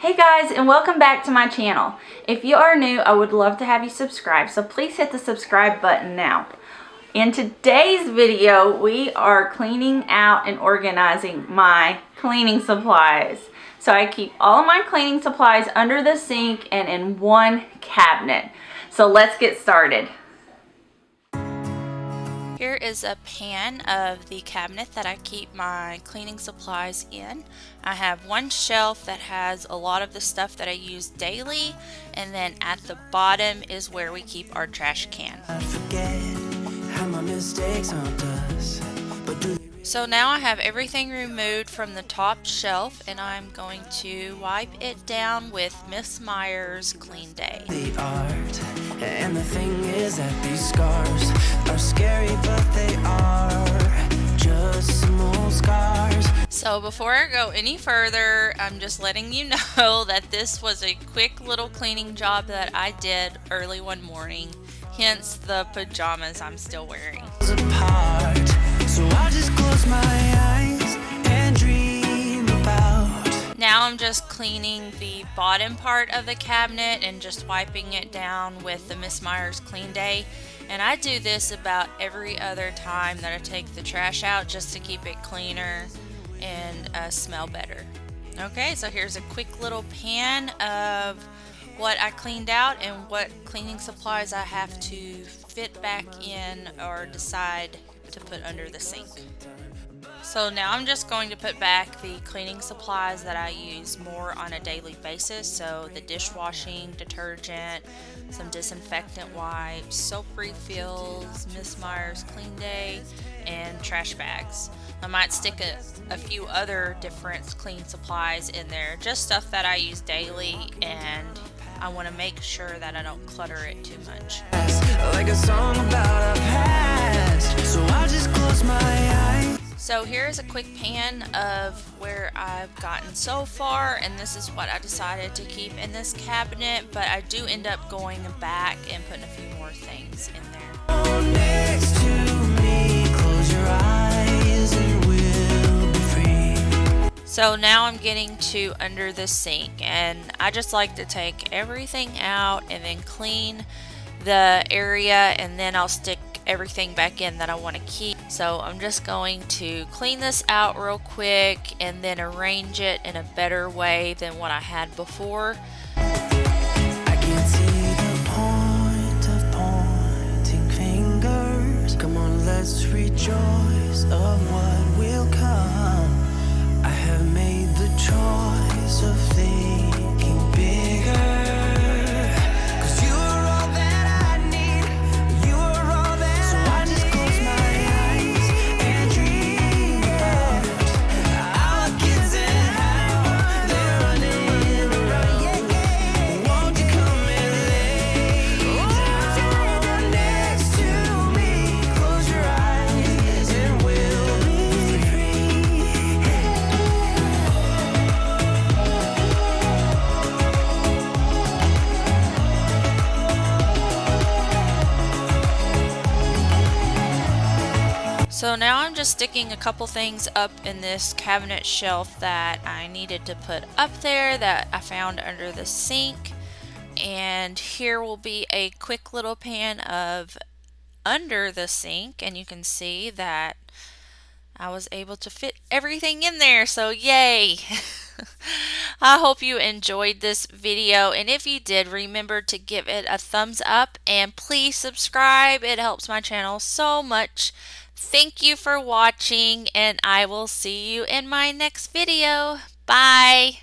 Hey guys, and welcome back to my channel. If you are new, I would love to have you subscribe, so please hit the subscribe button now. In today's video, we are cleaning out and organizing my cleaning supplies. So I keep all of my cleaning supplies under the sink and in one cabinet. So let's get started. Here is a pan of the cabinet that I keep my cleaning supplies in. I have one shelf that has a lot of the stuff that I use daily, and then at the bottom is where we keep our trash can. So now I have everything removed from the top shelf, and I'm going to wipe it down with Miss Meyer's Clean Day. The art, and the thing is that these scars are scary, but they are just small scars. So before I go any further, I'm just letting you know that this was a quick little cleaning job that I did early one morning, hence the pajamas I'm still wearing. So I just close my eyes and dream about. Now I'm just cleaning the bottom part of the cabinet and just wiping it down with the Miss Meyer's Clean Day. And I do this about every other time that I take the trash out, just to keep it cleaner and smell better. Okay, so here's a quick little pan of what I cleaned out and what cleaning supplies I have to fit back in or decide to put under the sink. So now I'm just going to put back the cleaning supplies that I use more on a daily basis. So the dishwashing detergent, some disinfectant wipes, soap refills, Miss Meyer's Clean Day, and trash bags. I might stick a few other different clean supplies in there, just stuff that I use daily, and I want to make sure that I don't clutter it too much. Like a song about a past, so I'll just close my eyes. So here's a quick pan of where I've gotten so far, and this is what I decided to keep in this cabinet, but I do end up going back and putting a few more things in there. Next to me, close your eyes and we'll be free. So now I'm getting to under the sink, and I just like to take everything out and then clean the area, and then I'll stick everything back in that I want to keep. So I'm just going to clean this out real quick and then arrange it in a better way than what I had before. I can see the point of pointing fingers. Come on, let's rejoice of what will come. I have made the choice of thinking bigger. So now I'm just sticking a couple things up in this cabinet shelf that I needed to put up there that I found under the sink. And here will be a quick little pan of under the sink, and you can see that I was able to fit everything in there, so yay! I hope you enjoyed this video, and if you did, remember to give it a thumbs up and please subscribe. It helps my channel so much. Thank you for watching, and I will see you in my next video. Bye!